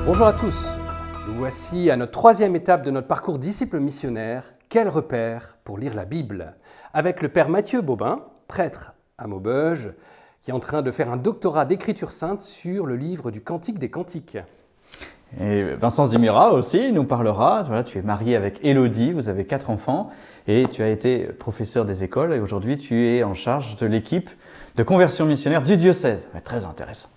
Bonjour à tous, nous voici à notre troisième étape de notre parcours disciple missionnaire, quel repère pour lire la Bible, avec le père Mathieu Bobin, prêtre à Maubeuge, qui est en train de faire un doctorat d'écriture sainte sur le livre du Cantique des Cantiques. Et Vincent Zimira aussi nous parlera. Voilà, tu es marié avec Élodie, vous avez 4 enfants et tu as été professeur des écoles et aujourd'hui tu es en charge de l'équipe de conversion missionnaire du diocèse. Très intéressant.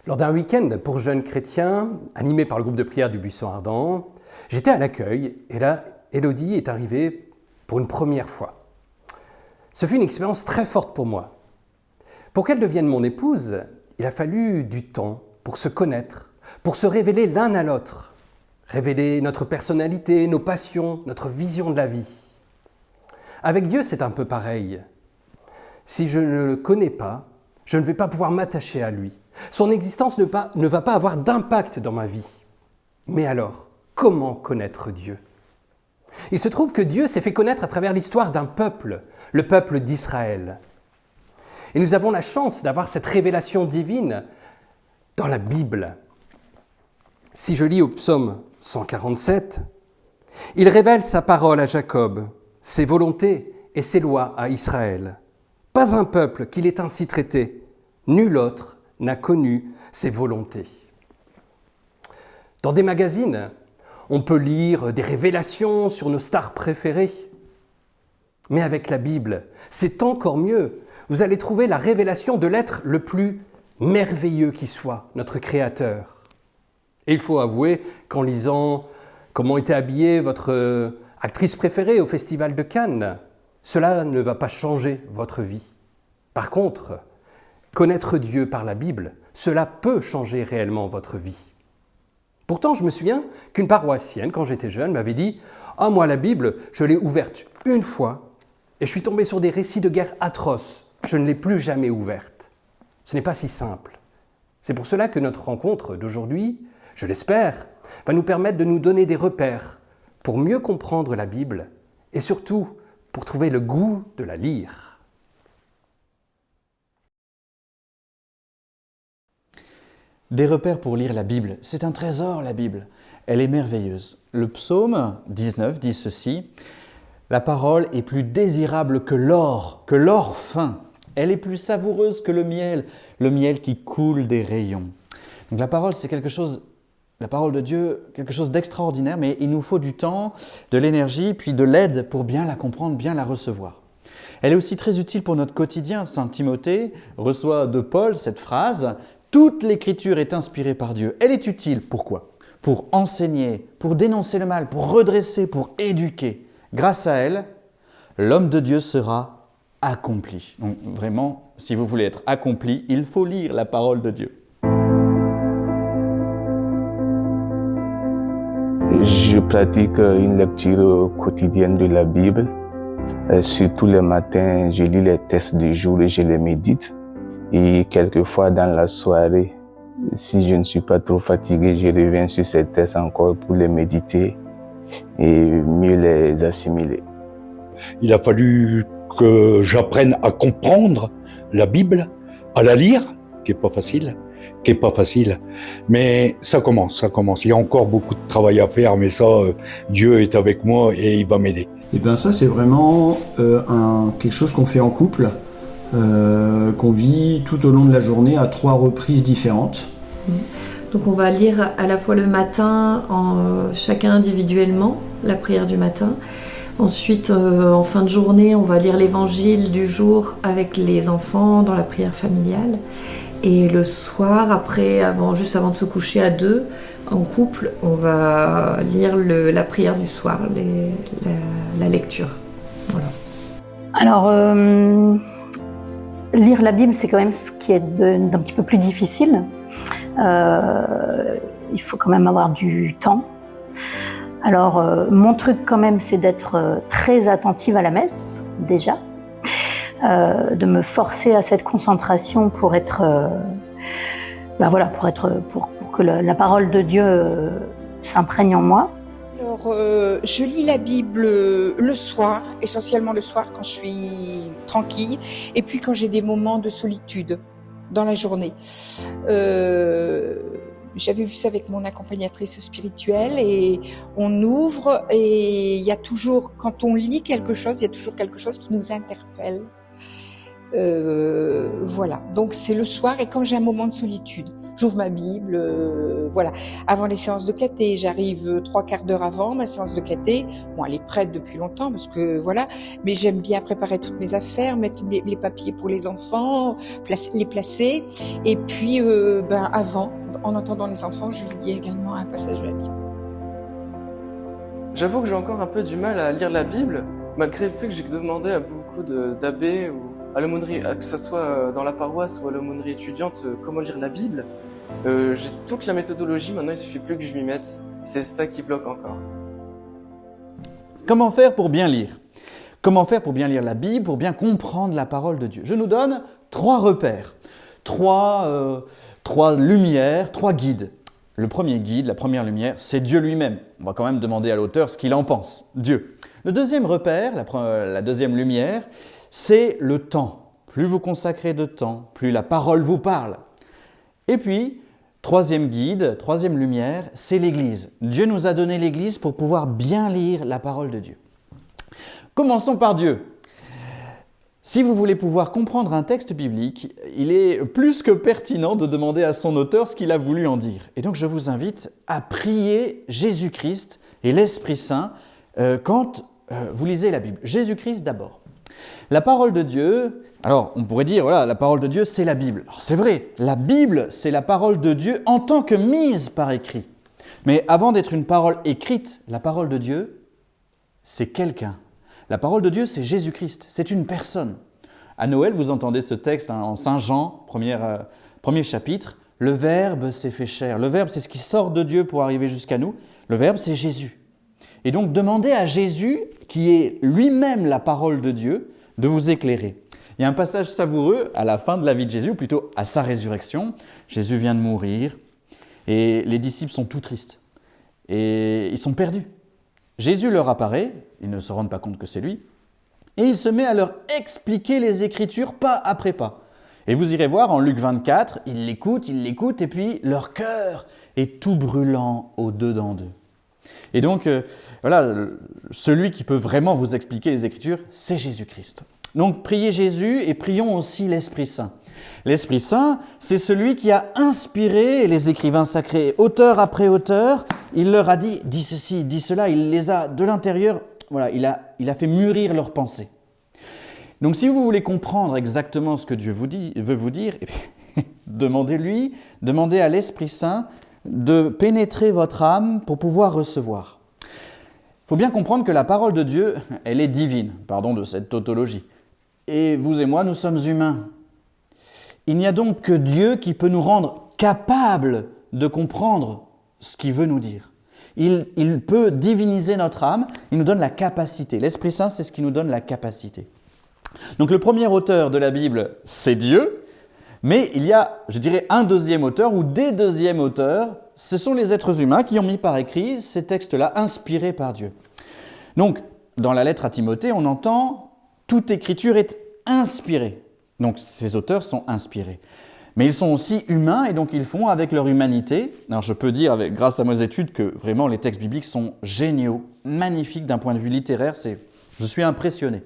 Lors d'un week-end pour jeunes chrétiens, animé par le groupe de prière du Buisson Ardent, j'étais à l'accueil et là, Élodie est arrivée pour une première fois. Ce fut une expérience très forte pour moi. Pour qu'elle devienne mon épouse, il a fallu du temps pour se connaître, pour se révéler l'un à l'autre, révéler notre personnalité, nos passions, notre vision de la vie. Avec Dieu, c'est un peu pareil. Si je ne le connais pas, je ne vais pas pouvoir m'attacher à lui. Son existence ne va pas avoir d'impact dans ma vie. Mais alors, comment connaître Dieu ? Il se trouve que Dieu s'est fait connaître à travers l'histoire d'un peuple, le peuple d'Israël. Et nous avons la chance d'avoir cette révélation divine dans la Bible. Si je lis au psaume 147, il révèle sa parole à Jacob, ses volontés et ses lois à Israël. Pas un peuple qu'il ait ainsi traité, nul autre n'a connu ses volontés. Dans des magazines, on peut lire des révélations sur nos stars préférées. Mais avec la Bible, c'est encore mieux. Vous allez trouver la révélation de l'être le plus merveilleux qui soit, notre Créateur. Et il faut avouer qu'en lisant comment était habillée votre actrice préférée au Festival de Cannes, cela ne va pas changer votre vie. Par contre, connaître Dieu par la Bible, cela peut changer réellement votre vie. Pourtant, je me souviens qu'une paroissienne, quand j'étais jeune, m'avait dit « Ah, moi, la Bible, je l'ai ouverte une fois et je suis tombé sur des récits de guerre atroces. Je ne l'ai plus jamais ouverte. » Ce n'est pas si simple. C'est pour cela que notre rencontre d'aujourd'hui, je l'espère, va nous permettre de nous donner des repères pour mieux comprendre la Bible et surtout pour trouver le goût de la lire. Des repères pour lire la Bible. C'est un trésor, la Bible. Elle est merveilleuse. Le psaume 19 dit ceci. La parole est plus désirable que l'or fin. Elle est plus savoureuse que le miel qui coule des rayons. Donc la parole, c'est quelque chose, la parole de Dieu, quelque chose d'extraordinaire, mais il nous faut du temps, de l'énergie, puis de l'aide pour bien la comprendre, bien la recevoir. Elle est aussi très utile pour notre quotidien. Saint Timothée reçoit de Paul cette phrase « Toute l'écriture est inspirée par Dieu ». Elle est utile, pourquoi ? Pour enseigner, pour dénoncer le mal, pour redresser, pour éduquer. Grâce à elle, l'homme de Dieu sera accompli. Donc vraiment, si vous voulez être accompli, il faut lire la parole de Dieu. Je pratique une lecture quotidienne de la Bible. Surtout le matin, je lis les textes du jour et je les médite. Et quelquefois dans la soirée, si je ne suis pas trop fatigué, je reviens sur ces textes encore pour les méditer et mieux les assimiler. Il a fallu que j'apprenne à comprendre la Bible, à la lire, qui est pas facile, mais ça commence. Il y a encore beaucoup de travail à faire, mais ça, Dieu est avec moi et il va m'aider. Et bien ça, c'est vraiment quelque chose qu'on fait en couple, qu'on vit tout au long de la journée à 3 reprises différentes. Donc on va lire à la fois le matin, chacun individuellement, la prière du matin. Ensuite, en fin de journée, on va lire l'évangile du jour avec les enfants dans la prière familiale. Et le soir, juste avant de se coucher à 2, en couple, on va lire la prière du soir, la lecture. Voilà. Alors, lire la Bible, c'est quand même ce qui est d'un petit peu plus difficile. Il faut quand même avoir du temps. Alors, mon truc quand même, c'est d'être très attentive à la messe, déjà. De me forcer à cette concentration pour que la parole de Dieu s'imprègne en moi. Alors, je lis la Bible le soir, essentiellement le soir quand je suis tranquille, et puis quand j'ai des moments de solitude. dans la journée. J'avais vu ça avec mon accompagnatrice spirituelle et on ouvre et il y a toujours, quand on lit quelque chose, il y a toujours quelque chose qui nous interpelle. Voilà, donc c'est le soir et quand j'ai un moment de solitude, j'ouvre ma Bible, voilà. Avant les séances de caté, j'arrive 3/4 d'heure avant ma séance de caté. Bon, elle est prête depuis longtemps parce que voilà, mais j'aime bien préparer toutes mes affaires, mettre les papiers pour les enfants, les placer. Et puis, avant, en entendant les enfants, je lis également un passage de la Bible. J'avoue que j'ai encore un peu du mal à lire la Bible, malgré le fait que j'ai demandé à beaucoup d'abbés ou à l'aumônerie, que ce soit dans la paroisse ou à l'aumônerie étudiante, comment lire la Bible. J'ai toute la méthodologie, maintenant il suffit plus que je m'y mette. C'est ça qui bloque encore. Comment faire pour bien lire? Comment faire pour bien lire la Bible, pour bien comprendre la parole de Dieu? Je nous donne 3 repères, 3 lumières, 3 guides. Le premier guide, la première lumière, c'est Dieu lui-même. On va quand même demander à l'auteur ce qu'il en pense, Dieu. Le deuxième repère, la deuxième lumière, c'est le temps. Plus vous consacrez de temps, plus la parole vous parle. Et puis, troisième guide, troisième lumière, c'est l'Église. Dieu nous a donné l'Église pour pouvoir bien lire la parole de Dieu. Commençons par Dieu. Si vous voulez pouvoir comprendre un texte biblique, il est plus que pertinent de demander à son auteur ce qu'il a voulu en dire. Et donc je vous invite à prier Jésus-Christ et l'Esprit Saint quand vous lisez la Bible. Jésus-Christ d'abord. La parole de Dieu, alors on pourrait dire, voilà, la parole de Dieu c'est la Bible. Alors c'est vrai, la Bible c'est la parole de Dieu en tant que mise par écrit. Mais avant d'être une parole écrite, la parole de Dieu c'est quelqu'un. La parole de Dieu c'est Jésus-Christ, c'est une personne. À Noël, vous entendez ce texte en Saint Jean, premier chapitre, le Verbe s'est fait chair. Le Verbe c'est ce qui sort de Dieu pour arriver jusqu'à nous. Le Verbe c'est Jésus. Et donc demandez à Jésus, qui est lui-même la parole de Dieu, de vous éclairer. Il y a un passage savoureux à la fin de la vie de Jésus, ou plutôt à sa résurrection. Jésus vient de mourir et les disciples sont tout tristes et ils sont perdus. Jésus leur apparaît, ils ne se rendent pas compte que c'est lui, et il se met à leur expliquer les Écritures pas après pas. Et vous irez voir en Luc 24, ils l'écoutent et puis leur cœur est tout brûlant au-dedans d'eux. Et donc, voilà, celui qui peut vraiment vous expliquer les Écritures, c'est Jésus-Christ. Donc, priez Jésus et prions aussi l'Esprit Saint. L'Esprit Saint, c'est celui qui a inspiré les écrivains sacrés, auteur après auteur. Il leur a dit, dis ceci, dis cela, il les a de l'intérieur, voilà, il a fait mûrir leurs pensées. Donc, si vous voulez comprendre exactement ce que Dieu veut vous dire, eh bien, demandez-lui, demandez à l'Esprit Saint de pénétrer votre âme pour pouvoir recevoir. Il faut bien comprendre que la parole de Dieu, elle est divine, pardon de cette tautologie. Et vous et moi, nous sommes humains. Il n'y a donc que Dieu qui peut nous rendre capables de comprendre ce qu'il veut nous dire. Il peut diviniser notre âme, il nous donne la capacité. L'Esprit Saint, c'est ce qui nous donne la capacité. Donc le premier auteur de la Bible, c'est Dieu, mais il y a, je dirais, un deuxième auteur ou des deuxièmes auteurs, ce sont les êtres humains qui ont mis par écrit ces textes-là inspirés par Dieu. Donc, dans la lettre à Timothée, on entend « toute écriture est inspirée ». Donc, ces auteurs sont inspirés. Mais ils sont aussi humains et donc ils font avec leur humanité. Alors, je peux dire, grâce à mes études, que vraiment les textes bibliques sont géniaux, magnifiques d'un point de vue littéraire. Je suis impressionné.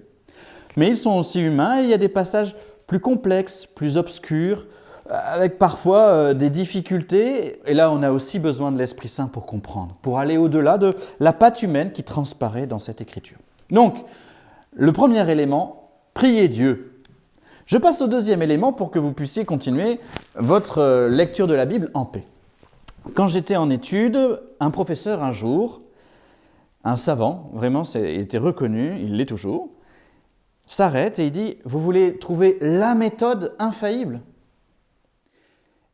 Mais ils sont aussi humains et il y a des passages plus complexes, plus obscurs, avec parfois des difficultés. Et là, on a aussi besoin de l'Esprit Saint pour comprendre, pour aller au-delà de la patte humaine qui transparaît dans cette écriture. Donc, le premier élément, priez Dieu. Je passe au deuxième élément pour que vous puissiez continuer votre lecture de la Bible en paix. Quand j'étais en études, un professeur un jour, un savant, vraiment il était reconnu, il l'est toujours, s'arrête et il dit « Vous voulez trouver la méthode infaillible ?»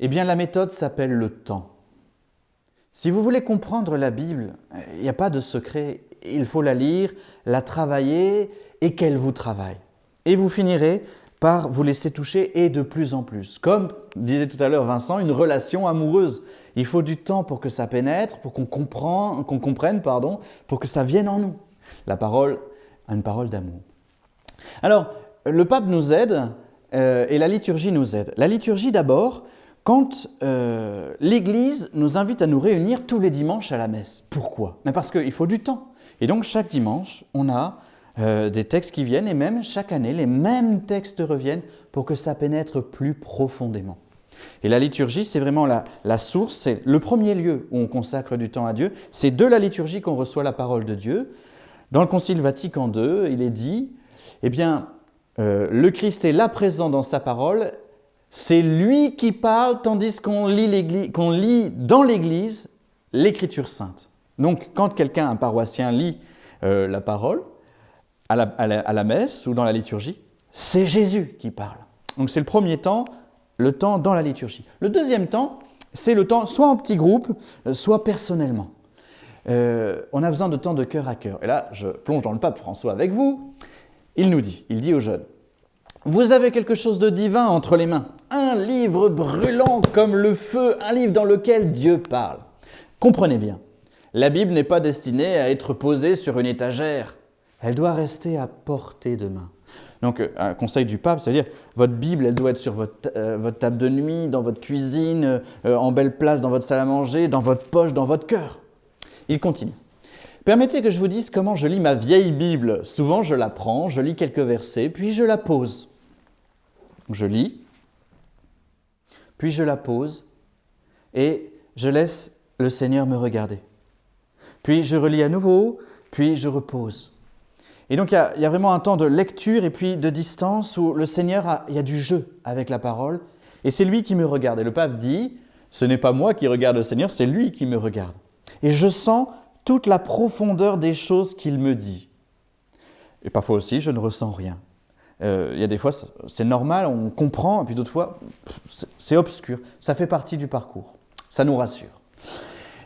Eh bien, la méthode s'appelle le temps. Si vous voulez comprendre la Bible, il n'y a pas de secret. Il faut la lire, la travailler et qu'elle vous travaille. Et vous finirez par vous laisser toucher et de plus en plus. Comme disait tout à l'heure Vincent, une relation amoureuse. Il faut du temps pour que ça pénètre, pour qu'on comprenne, pour que ça vienne en nous. La parole, une parole d'amour. Alors, le pape nous aide et la liturgie nous aide. La liturgie d'abord, quand l'Église nous invite à nous réunir tous les dimanches à la messe. Pourquoi? Mais parce qu'il faut du temps. Et donc chaque dimanche, on a des textes qui viennent et même chaque année, les mêmes textes reviennent pour que ça pénètre plus profondément. Et la liturgie, c'est vraiment la source, c'est le premier lieu où on consacre du temps à Dieu. C'est de la liturgie qu'on reçoit la parole de Dieu. Dans le Concile Vatican II, il est dit, eh bien, le Christ est là présent dans sa parole, c'est lui qui parle, tandis qu'on lit dans l'Église l'Écriture sainte. Donc, quand quelqu'un, un paroissien, lit la parole à la messe ou dans la liturgie, c'est Jésus qui parle. Donc, c'est le premier temps, le temps dans la liturgie. Le deuxième temps, c'est le temps soit en petit groupe, soit personnellement. On a besoin de temps de cœur à cœur. Et là, je plonge dans le pape François avec vous. Il dit aux jeunes, « Vous avez quelque chose de divin entre les mains, un livre brûlant comme le feu, un livre dans lequel Dieu parle. Comprenez bien, la Bible n'est pas destinée à être posée sur une étagère, elle doit rester à portée de main. » Donc, un conseil du pape, ça veut dire, votre Bible, elle doit être sur votre table de nuit, dans votre cuisine, en belle place dans votre salle à manger, dans votre poche, dans votre cœur. Il continue. Permettez que je vous dise comment je lis ma vieille Bible. Souvent, je la prends, je lis quelques versets, puis je la pose. Je lis, puis je la pose, et je laisse le Seigneur me regarder. Puis je relis à nouveau, puis je repose. Et donc, il y a vraiment un temps de lecture et puis de distance où le Seigneur, il y a du jeu avec la parole, et c'est lui qui me regarde. Et le pape dit, ce n'est pas moi qui regarde le Seigneur, c'est lui qui me regarde. Et je sens toute la profondeur des choses qu'il me dit. Et parfois aussi, je ne ressens rien. Il y a des fois, c'est normal, on comprend, et puis d'autres fois, c'est obscur. Ça fait partie du parcours. Ça nous rassure.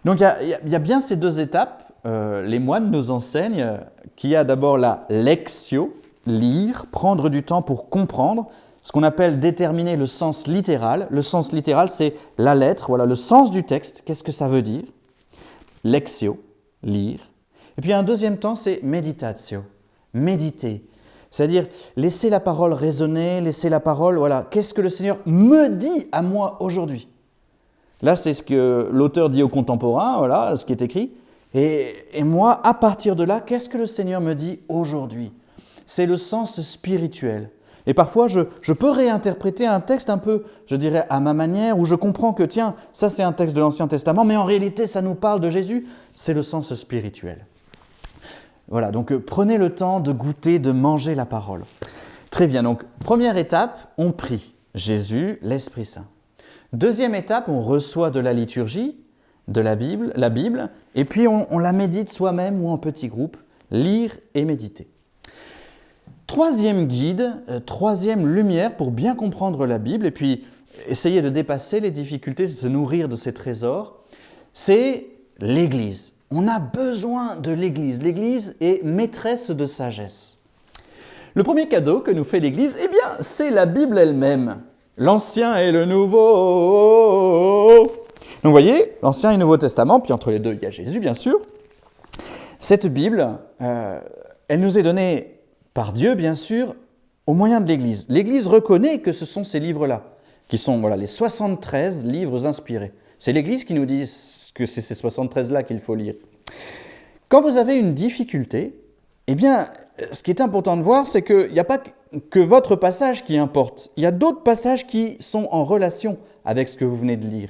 Donc, il y a bien ces deux étapes. Les moines nous enseignent qu'il y a d'abord la lectio, lire, prendre du temps pour comprendre, ce qu'on appelle déterminer le sens littéral. Le sens littéral, c'est la lettre, voilà, le sens du texte, qu'est-ce que ça veut dire? Lectio, lire. Et puis un deuxième temps, c'est meditatio, méditer. C'est-à-dire laisser la parole résonner, laisser la parole, voilà, qu'est-ce que le Seigneur me dit à moi aujourd'hui? Là, c'est ce que l'auteur dit aux contemporains, voilà, ce qui est écrit. Et moi, à partir de là, qu'est-ce que le Seigneur me dit aujourd'hui? C'est le sens spirituel. Et parfois, je peux réinterpréter un texte un peu, je dirais, à ma manière, où je comprends que, tiens, ça c'est un texte de l'Ancien Testament, mais en réalité, ça nous parle de Jésus. C'est le sens spirituel. Voilà, donc prenez le temps de goûter, de manger la parole. Très bien, donc première étape, on prie. Jésus, l'Esprit Saint. Deuxième étape, on reçoit de la liturgie, de la Bible, et puis on la médite soi-même ou en petit groupe, lire et méditer. Troisième guide, troisième lumière pour bien comprendre la Bible et puis essayer de dépasser les difficultés, de se nourrir de ces trésors, c'est l'Église. On a besoin de l'Église. L'Église est maîtresse de sagesse. Le premier cadeau que nous fait l'Église, eh bien, c'est la Bible elle-même. L'Ancien et le Nouveau. Donc vous voyez, l'Ancien et le Nouveau Testament, puis entre les deux, il y a Jésus, bien sûr. Cette Bible, elle nous est donnée par Dieu, bien sûr, au moyen de l'Église. L'Église reconnaît que ce sont ces livres-là, qui sont les 73 livres inspirés. C'est l'Église qui nous dit que c'est ces 73-là qu'il faut lire. Quand vous avez une difficulté, eh bien, ce qui est important de voir, c'est qu'il n'y a pas que votre passage qui importe. Il y a d'autres passages qui sont en relation avec ce que vous venez de lire.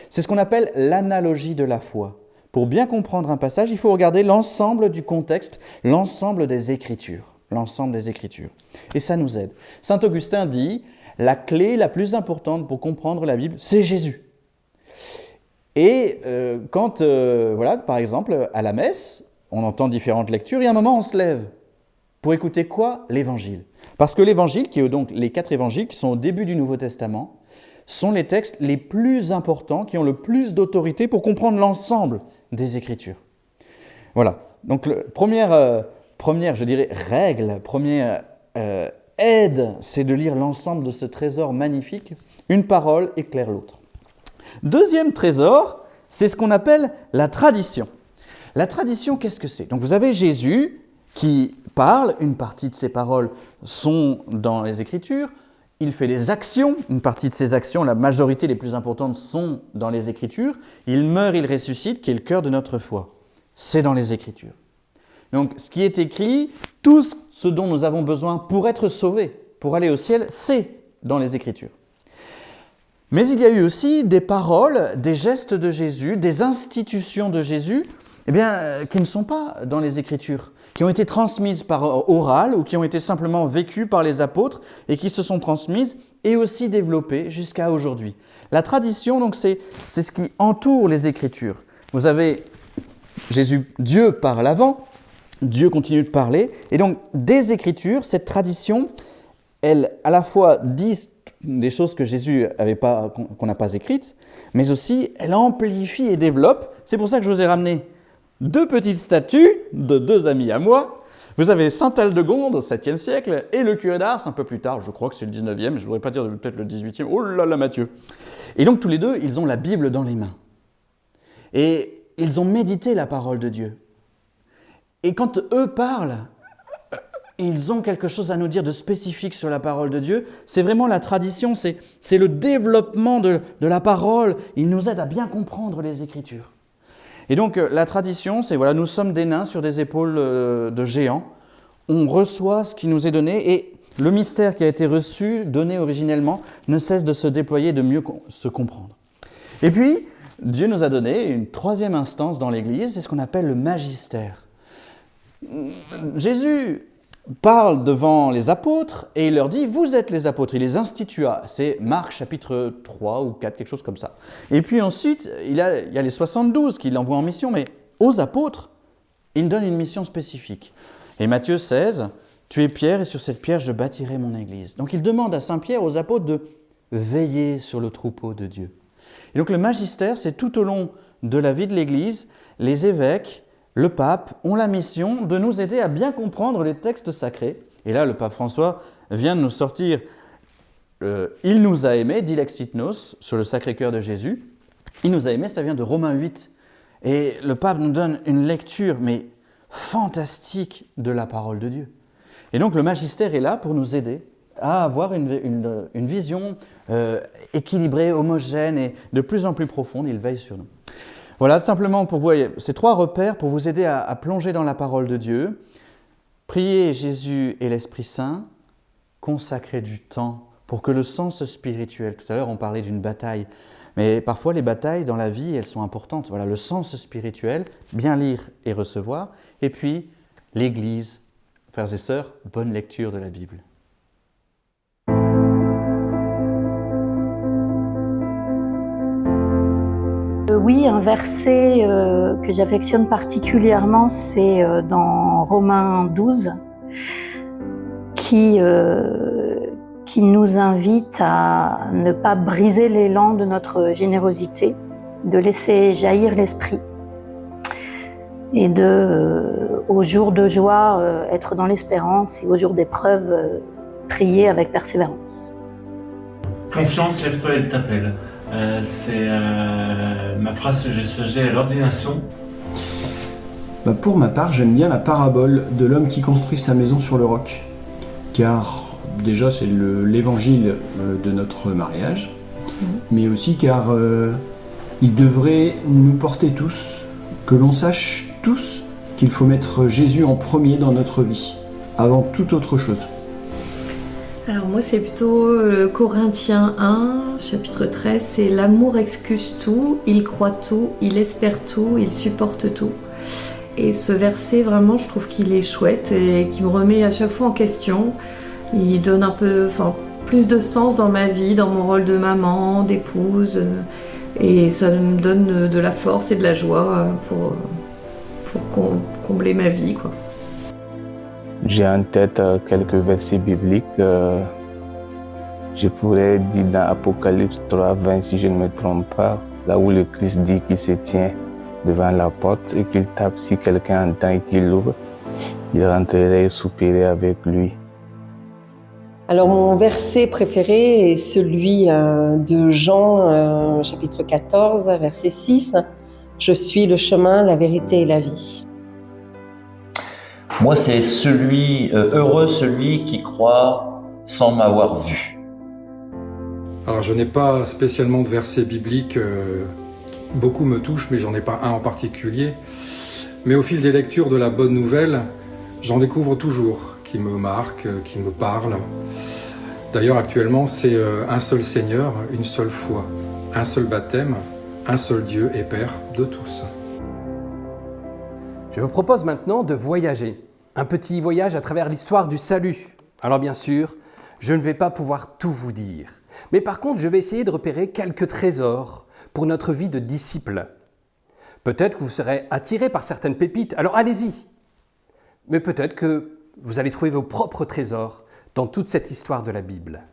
C'est ce qu'on appelle l'analogie de la foi. Pour bien comprendre un passage, il faut regarder l'ensemble du contexte, l'ensemble des Écritures. L'ensemble des Écritures. Et ça nous aide. Saint Augustin dit, la clé la plus importante pour comprendre la Bible, c'est Jésus. Et quand, par exemple, à la messe, on entend différentes lectures, et à un moment, on se lève. Pour écouter quoi? L'Évangile. Parce que l'Évangile, qui est donc les 4 évangiles qui sont au début du Nouveau Testament, sont les textes les plus importants, qui ont le plus d'autorité pour comprendre l'ensemble des Écritures. Voilà. Donc, première, je dirais, règle, première aide, c'est de lire l'ensemble de ce trésor magnifique. Une parole éclaire l'autre. Deuxième trésor, c'est ce qu'on appelle la tradition. La tradition, qu'est-ce que c'est? Donc vous avez Jésus qui parle, une partie de ses paroles sont dans les Écritures, il fait des actions, une partie de ses actions, la majorité les plus importantes sont dans les Écritures. Il meurt, il ressuscite, qui est le cœur de notre foi. C'est dans les Écritures. Donc, ce qui est écrit, tout ce dont nous avons besoin pour être sauvés, pour aller au ciel, c'est dans les Écritures. Mais il y a eu aussi des paroles, des gestes de Jésus, des institutions de Jésus, qui ne sont pas dans les Écritures, qui ont été transmises par oral ou qui ont été simplement vécues par les apôtres et qui se sont transmises et aussi développées jusqu'à aujourd'hui. La tradition, donc, c'est ce qui entoure les Écritures. Vous avez Jésus, Dieu parle avant, Dieu continue de parler, et donc des Écritures, cette tradition, elle à la fois dit des choses que Jésus qu'on n'a pas écrites, mais aussi elle amplifie et développe. C'est pour ça que je vous ai ramené 2 petites statues de 2 amis à moi. Vous avez Saint Aldegonde au 7e siècle et le curé d'Ars un peu plus tard, je crois que c'est le 19e, je ne voudrais pas dire peut-être le 18e, oh là là Mathieu. Et donc tous les deux, ils ont la Bible dans les mains. Et ils ont médité la parole de Dieu. Et quand eux parlent, ils ont quelque chose à nous dire de spécifique sur la parole de Dieu. C'est vraiment la tradition, c'est le développement de la parole. Ils nous aident à bien comprendre les Écritures. Et donc la tradition, c'est voilà, nous sommes des nains sur des épaules de géants. On reçoit ce qui nous est donné et le mystère qui a été reçu, donné originellement, ne cesse de se déployer, de mieux se comprendre. Et puis, Dieu nous a donné une 3e instance dans l'Église, c'est ce qu'on appelle le magistère. Jésus parle devant les apôtres et il leur dit « Vous êtes les apôtres », il les institua. C'est Marc chapitre 3 ou 4, quelque chose comme ça. Et puis ensuite, il y a les 72 qu'il envoie en mission, mais aux apôtres, il donne une mission spécifique. Et Matthieu 16, « Tu es Pierre et sur cette pierre je bâtirai mon église ». Donc il demande à Saint Pierre, aux apôtres, de veiller sur le troupeau de Dieu. Et donc le magistère, c'est tout au long de la vie de l'Église, les évêques, le pape ont la mission de nous aider à bien comprendre les textes sacrés. Et là, le pape François vient de nous sortir « Il nous a aimés », Dilexiit nos, sur le Sacré-Cœur de Jésus. « Il nous a aimés », ça vient de Romains 8. Et le pape nous donne une lecture, mais fantastique, de la parole de Dieu. Et donc le magistère est là pour nous aider à avoir une vision équilibrée, homogène et de plus en plus profonde. Il veille sur nous. Voilà, simplement pour vous, ces 3 repères pour vous aider à plonger dans la parole de Dieu. Priez Jésus et l'Esprit Saint, consacrez du temps pour que le sens spirituel, tout à l'heure on parlait d'une bataille, mais parfois les batailles dans la vie, elles sont importantes. Voilà, le sens spirituel, bien lire et recevoir, et puis l'Église. Frères et sœurs, bonne lecture de la Bible. Oui, un verset que j'affectionne particulièrement, c'est dans Romains 12, qui nous invite à ne pas briser l'élan de notre générosité, de laisser jaillir l'esprit et au jour de joie, être dans l'espérance et au jour d'épreuve, prier avec persévérance. Confiance, lève-toi, elle t'appelle. C'est ma phrase que j'ai sugérée à l'ordination. Pour ma part, j'aime bien la parabole de l'homme qui construit sa maison sur le roc. Car déjà, c'est l'évangile de notre mariage, mais aussi car il devrait nous porter tous, que l'on sache tous qu'il faut mettre Jésus en premier dans notre vie, avant toute autre chose. Alors moi c'est plutôt Corinthiens 1, chapitre 13, c'est « L'amour excuse tout, il croit tout, il espère tout, il supporte tout ». Et ce verset vraiment je trouve qu'il est chouette et qui me remet à chaque fois en question. Il donne un peu, plus de sens dans ma vie, dans mon rôle de maman, d'épouse, et ça me donne de la force et de la joie pour combler ma vie, quoi. J'ai en tête quelques versets bibliques. Je pourrais dire dans Apocalypse 3, 20, si je ne me trompe pas, là où le Christ dit qu'il se tient devant la porte et qu'il tape. Si quelqu'un entend et qu'il l'ouvre, il rentrerait et soupirait avec lui. Alors mon verset préféré est celui de Jean, chapitre 14, verset 6. « Je suis le chemin, la vérité et la vie ». Moi, c'est heureux celui qui croit sans m'avoir vu. Alors je n'ai pas spécialement de verset biblique, beaucoup me touchent, mais j'en ai pas un en particulier. Mais au fil des lectures de la Bonne Nouvelle, j'en découvre toujours qui me marquent, qui me parlent. D'ailleurs actuellement c'est un seul Seigneur, une seule foi, un seul baptême, un seul Dieu et Père de tous. Je vous propose maintenant de voyager. Un petit voyage à travers l'histoire du salut. Alors bien sûr, je ne vais pas pouvoir tout vous dire. Mais par contre, je vais essayer de repérer quelques trésors pour notre vie de disciple. Peut-être que vous serez attiré par certaines pépites, alors allez-y. Mais peut-être que vous allez trouver vos propres trésors dans toute cette histoire de la Bible.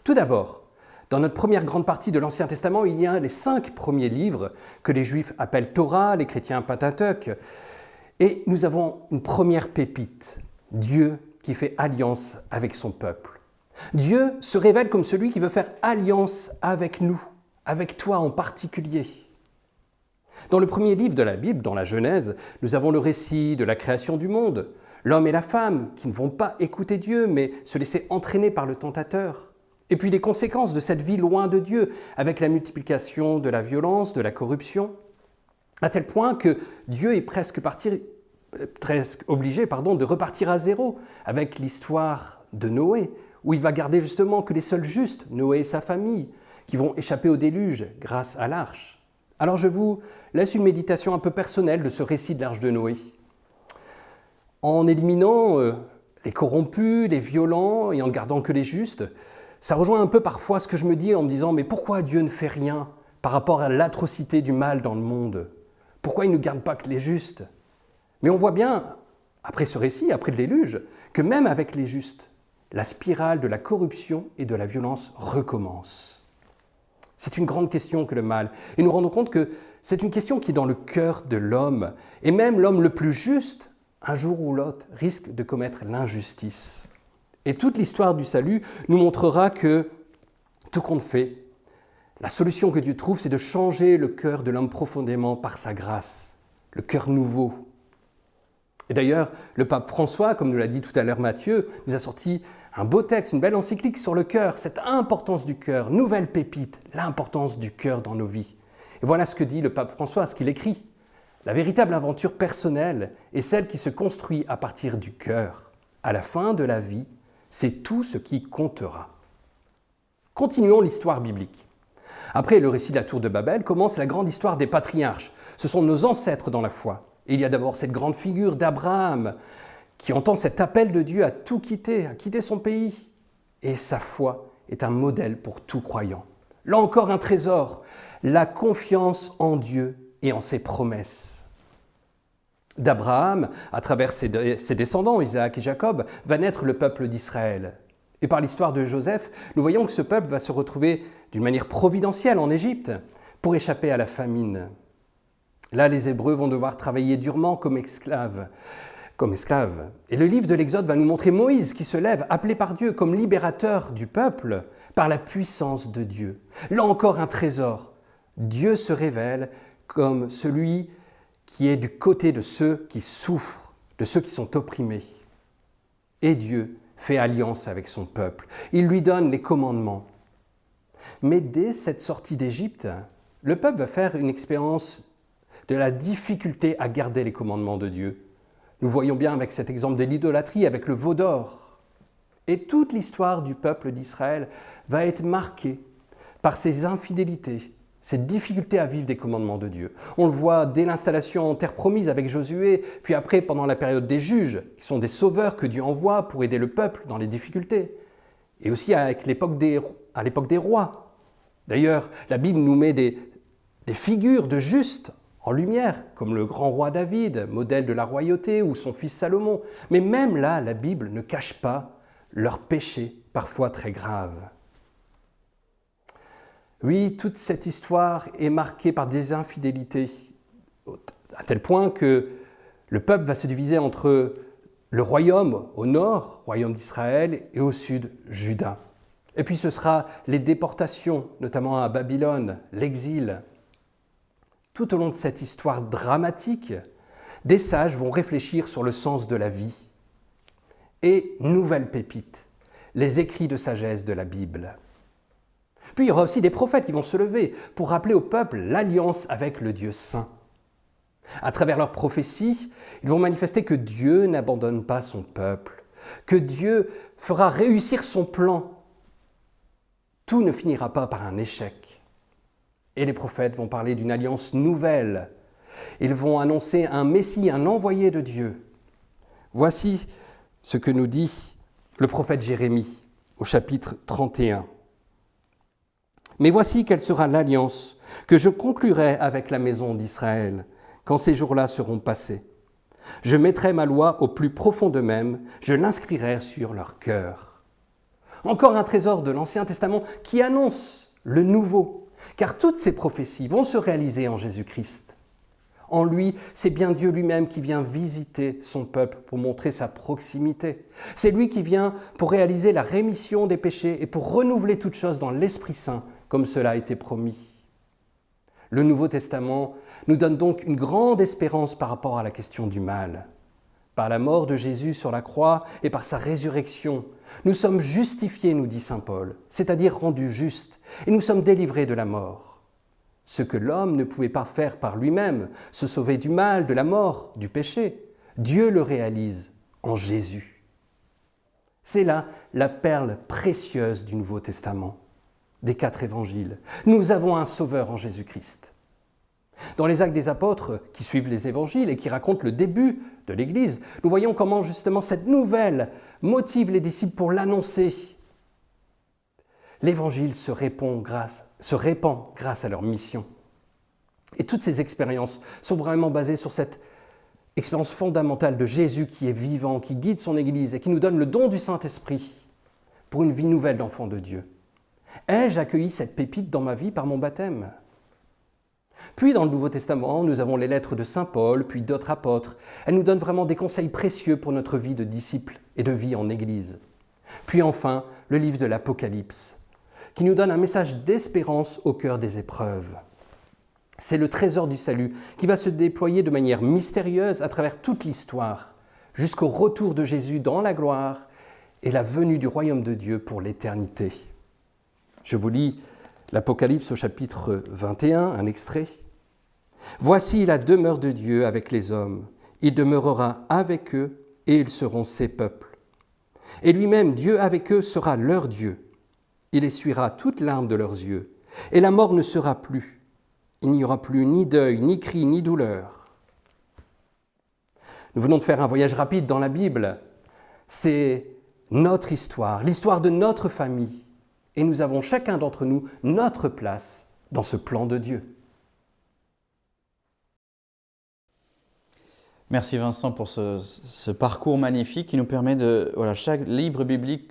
Tout d'abord, dans notre première grande partie de l'Ancien Testament, il y a les 5 premiers livres que les Juifs appellent Torah, les chrétiens Pentateuque. Et nous avons une première pépite, Dieu qui fait alliance avec son peuple. Dieu se révèle comme celui qui veut faire alliance avec nous, avec toi en particulier. Dans le premier livre de la Bible, dans la Genèse, nous avons le récit de la création du monde, l'homme et la femme qui ne vont pas écouter Dieu, mais se laisser entraîner par le tentateur. Et puis les conséquences de cette vie loin de Dieu, avec la multiplication de la violence, de la corruption, à tel point que Dieu est presque obligé de repartir à zéro avec l'histoire de Noé, où il va garder justement que les seuls justes, Noé et sa famille, qui vont échapper au déluge grâce à l'arche. Alors je vous laisse une méditation un peu personnelle de ce récit de l'arche de Noé. En éliminant les corrompus, les violents et en ne gardant que les justes, ça rejoint un peu parfois ce que je me dis en me disant « Mais pourquoi Dieu ne fait rien par rapport à l'atrocité du mal dans le monde ? Pourquoi il ne garde pas que les justes ?» Mais on voit bien, après ce récit, après le déluge, que même avec les justes, la spirale de la corruption et de la violence recommence. C'est une grande question que le mal. Et nous rendons compte que c'est une question qui est dans le cœur de l'homme. Et même l'homme le plus juste, un jour ou l'autre, risque de commettre l'injustice. Et toute l'histoire du salut nous montrera que, tout compte fait, la solution que Dieu trouve, c'est de changer le cœur de l'homme profondément par sa grâce, le cœur nouveau. Et d'ailleurs, le pape François, comme nous l'a dit tout à l'heure Matthieu, nous a sorti un beau texte, une belle encyclique sur le cœur, cette importance du cœur, nouvelle pépite, l'importance du cœur dans nos vies. Et voilà ce que dit le pape François, ce qu'il écrit. La véritable aventure personnelle est celle qui se construit à partir du cœur. À la fin de la vie, c'est tout ce qui comptera. Continuons l'histoire biblique. Après le récit de la tour de Babel, commence la grande histoire des patriarches. Ce sont nos ancêtres dans la foi. Et il y a d'abord cette grande figure d'Abraham qui entend cet appel de Dieu à tout quitter, à quitter son pays. Et sa foi est un modèle pour tout croyant. Là encore un trésor, la confiance en Dieu et en ses promesses. D'Abraham, à travers ses descendants, Isaac et Jacob, va naître le peuple d'Israël. Et par l'histoire de Joseph, nous voyons que ce peuple va se retrouver d'une manière providentielle en Égypte pour échapper à la famine. Là, les Hébreux vont devoir travailler durement comme esclaves. Et le livre de l'Exode va nous montrer Moïse qui se lève, appelé par Dieu comme libérateur du peuple, par la puissance de Dieu. Là encore un trésor. Dieu se révèle comme celui qui est du côté de ceux qui souffrent, de ceux qui sont opprimés. Et Dieu fait alliance avec son peuple. Il lui donne les commandements. Mais dès cette sortie d'Égypte, le peuple va faire une expérience de la difficulté à garder les commandements de Dieu. Nous voyons bien avec cet exemple de l'idolâtrie, avec le veau d'or. Et toute l'histoire du peuple d'Israël va être marquée par ces infidélités, cette difficulté à vivre des commandements de Dieu. On le voit dès l'installation en terre promise avec Josué, puis après pendant la période des juges, qui sont des sauveurs que Dieu envoie pour aider le peuple dans les difficultés. Et aussi à l'époque des rois. D'ailleurs, la Bible nous met des figures de justes en lumière, comme le grand roi David, modèle de la royauté, ou son fils Salomon. Mais même là, la Bible ne cache pas leurs péchés, parfois très graves. Oui, toute cette histoire est marquée par des infidélités, à tel point que le peuple va se diviser entre le royaume au nord, royaume d'Israël, et au sud, Juda. Et puis ce sera les déportations, notamment à Babylone, l'exil. Tout au long de cette histoire dramatique, des sages vont réfléchir sur le sens de la vie. Et nouvelle pépite, les écrits de sagesse de la Bible. Puis il y aura aussi des prophètes qui vont se lever pour rappeler au peuple l'alliance avec le Dieu saint. À travers leurs prophéties, ils vont manifester que Dieu n'abandonne pas son peuple, que Dieu fera réussir son plan. Tout ne finira pas par un échec. Et les prophètes vont parler d'une alliance nouvelle. Ils vont annoncer un Messie, un envoyé de Dieu. Voici ce que nous dit le prophète Jérémie au chapitre 31. « Mais voici quelle sera l'alliance que je conclurai avec la maison d'Israël quand ces jours-là seront passés. Je mettrai ma loi au plus profond d'eux-mêmes, je l'inscrirai sur leur cœur. » Encore un trésor de l'Ancien Testament qui annonce le nouveau, car toutes ces prophéties vont se réaliser en Jésus-Christ. En lui, c'est bien Dieu lui-même qui vient visiter son peuple pour montrer sa proximité. C'est lui qui vient pour réaliser la rémission des péchés et pour renouveler toutes choses dans l'Esprit Saint, comme cela a été promis. Le Nouveau Testament nous donne donc une grande espérance par rapport à la question du mal. Par la mort de Jésus sur la croix et par sa résurrection, nous sommes justifiés, nous dit saint Paul, c'est-à-dire rendus justes, et nous sommes délivrés de la mort. Ce que l'homme ne pouvait pas faire par lui-même, se sauver du mal, de la mort, du péché, Dieu le réalise en Jésus. C'est là la perle précieuse du Nouveau Testament, des 4 évangiles. Nous avons un sauveur en Jésus-Christ. Dans les Actes des Apôtres, qui suivent les évangiles et qui racontent le début de l'Église, nous voyons comment justement cette nouvelle motive les disciples pour l'annoncer. L'Évangile se répand grâce à leur mission. Et toutes ces expériences sont vraiment basées sur cette expérience fondamentale de Jésus qui est vivant, qui guide son Église et qui nous donne le don du Saint-Esprit pour une vie nouvelle d'enfant de Dieu. Ai-je accueilli cette pépite dans ma vie par mon baptême ? Puis dans le Nouveau Testament, nous avons les lettres de saint Paul, puis d'autres apôtres. Elles nous donnent vraiment des conseils précieux pour notre vie de disciples et de vie en Église. Puis enfin, le livre de l'Apocalypse, qui nous donne un message d'espérance au cœur des épreuves. C'est le trésor du salut qui va se déployer de manière mystérieuse à travers toute l'histoire, jusqu'au retour de Jésus dans la gloire et la venue du royaume de Dieu pour l'éternité. Je vous lis l'Apocalypse au chapitre 21, un extrait. « Voici la demeure de Dieu avec les hommes. Il demeurera avec eux et ils seront ses peuples. Et lui-même, Dieu avec eux, sera leur Dieu. Il essuiera toute larme de leurs yeux. Et la mort ne sera plus. Il n'y aura plus ni deuil, ni cri, ni douleur. » Nous venons de faire un voyage rapide dans la Bible. C'est notre histoire, l'histoire de notre famille. Et nous avons chacun d'entre nous notre place dans ce plan de Dieu. Merci Vincent pour ce parcours magnifique qui nous permet de... Voilà, chaque livre biblique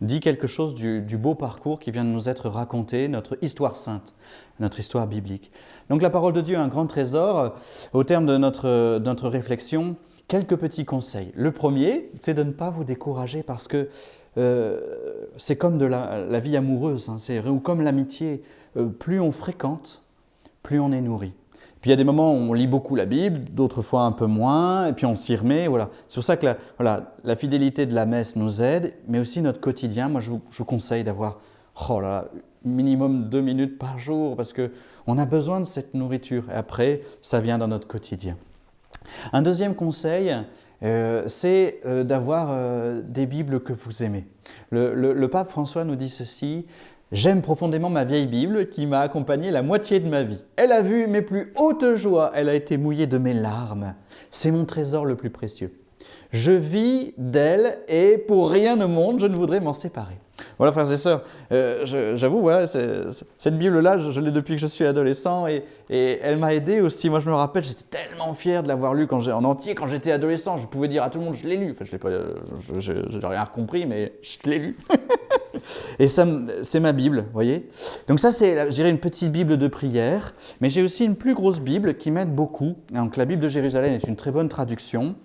dit quelque chose du beau parcours qui vient de nous être raconté, notre histoire sainte, notre histoire biblique. Donc la parole de Dieu est un grand trésor. Au terme de notre réflexion, quelques petits conseils. Le premier, c'est de ne pas vous décourager parce que c'est comme de la vie amoureuse, hein, ou comme l'amitié. Plus on fréquente, plus on est nourri. Puis il y a des moments où on lit beaucoup la Bible, d'autres fois un peu moins, et puis on s'y remet. Voilà. C'est pour ça que la fidélité de la messe nous aide, mais aussi notre quotidien. Moi, je vous conseille d'avoir minimum 2 minutes par jour, parce qu'on a besoin de cette nourriture. Et après, ça vient dans notre quotidien. Un deuxième conseil, c'est d'avoir des Bibles que vous aimez. Le pape François nous dit ceci: « J'aime profondément ma vieille Bible qui m'a accompagné la moitié de ma vie. Elle a vu mes plus hautes joies, elle a été mouillée de mes larmes. C'est mon trésor le plus précieux. Je vis d'elle et pour rien au monde, je ne voudrais m'en séparer. » Voilà, frères et sœurs, j'avoue, voilà, cette Bible-là, je l'ai depuis que je suis adolescent et elle m'a aidé aussi. Moi, je me rappelle, j'étais tellement fier de l'avoir lu en entier quand j'étais adolescent. Je pouvais dire à tout le monde, je l'ai lu. Enfin, je n'ai rien compris, mais je l'ai lu. Et ça, c'est ma Bible, vous voyez. Donc ça, c'est, je dirais, une petite Bible de prière, mais j'ai aussi une plus grosse Bible qui m'aide beaucoup. Donc la Bible de Jérusalem est une très bonne traduction.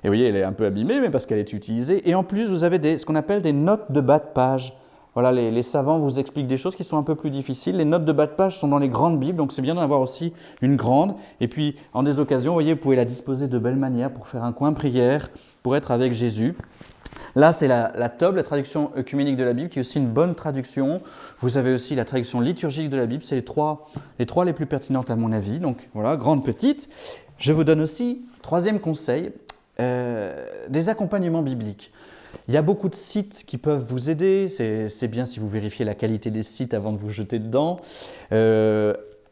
Et vous voyez, elle est un peu abîmée, mais parce qu'elle est utilisée. Et en plus, vous avez ce qu'on appelle des notes de bas de page. Voilà, les savants vous expliquent des choses qui sont un peu plus difficiles. Les notes de bas de page sont dans les grandes Bibles, donc c'est bien d'en avoir aussi une grande. Et puis, en des occasions, vous voyez, vous pouvez la disposer de belle manière pour faire un coin prière, pour être avec Jésus. Là, c'est la TOB, la traduction œcuménique de la Bible, qui est aussi une bonne traduction. Vous avez aussi la traduction liturgique de la Bible. C'est les trois les plus pertinentes à mon avis. Donc voilà, grande, petite. Je vous donne aussi, troisième conseil, des accompagnements bibliques. Il y a beaucoup de sites qui peuvent vous aider. C'est bien si vous vérifiez la qualité des sites avant de vous jeter dedans.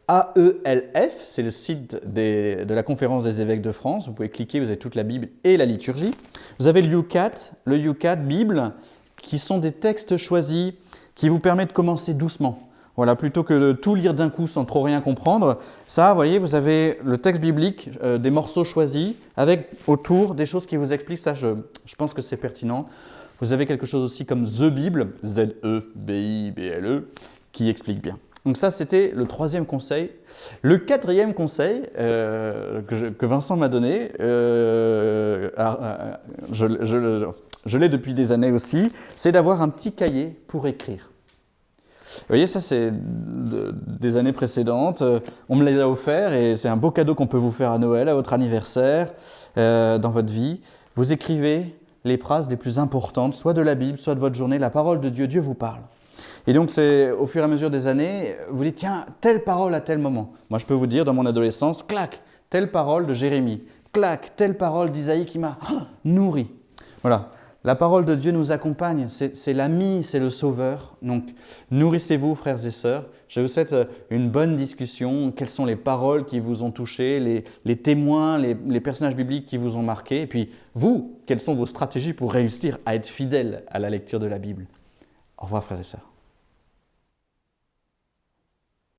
AELF, c'est le site de la Conférence des évêques de France. Vous pouvez cliquer, vous avez toute la Bible et la liturgie. Vous avez le YouCat Bible, qui sont des textes choisis qui vous permettent de commencer doucement. Voilà, plutôt que de tout lire d'un coup sans trop rien comprendre. Ça, vous voyez, vous avez le texte biblique, des morceaux choisis, avec autour des choses qui vous expliquent. Ça, je pense que c'est pertinent. Vous avez quelque chose aussi comme The Bible, Z-E-B-I-B-L-E, qui explique bien. Donc ça, c'était le troisième conseil. Le quatrième conseil que Vincent m'a donné, je l'ai depuis des années aussi, c'est d'avoir un petit cahier pour écrire. Vous voyez, ça c'est des années précédentes, on me les a offert et c'est un beau cadeau qu'on peut vous faire à Noël, à votre anniversaire, dans votre vie. Vous écrivez les phrases les plus importantes, soit de la Bible, soit de votre journée, la parole de Dieu, Dieu vous parle. Et donc, c'est au fur et à mesure des années, vous dites, tiens, telle parole à tel moment. Moi, je peux vous dire, dans mon adolescence, clac, telle parole de Jérémie, clac, telle parole d'Isaïe qui m'a nourri. Voilà, la parole de Dieu nous accompagne, c'est l'ami, c'est le sauveur. Donc, nourrissez-vous, frères et sœurs. Je vous souhaite une bonne discussion. Quelles sont les paroles qui vous ont touché, les témoins, les personnages bibliques qui vous ont marqué. Et puis, vous, quelles sont vos stratégies pour réussir à être fidèle à la lecture de la Bible ? Au revoir, frères et sœurs.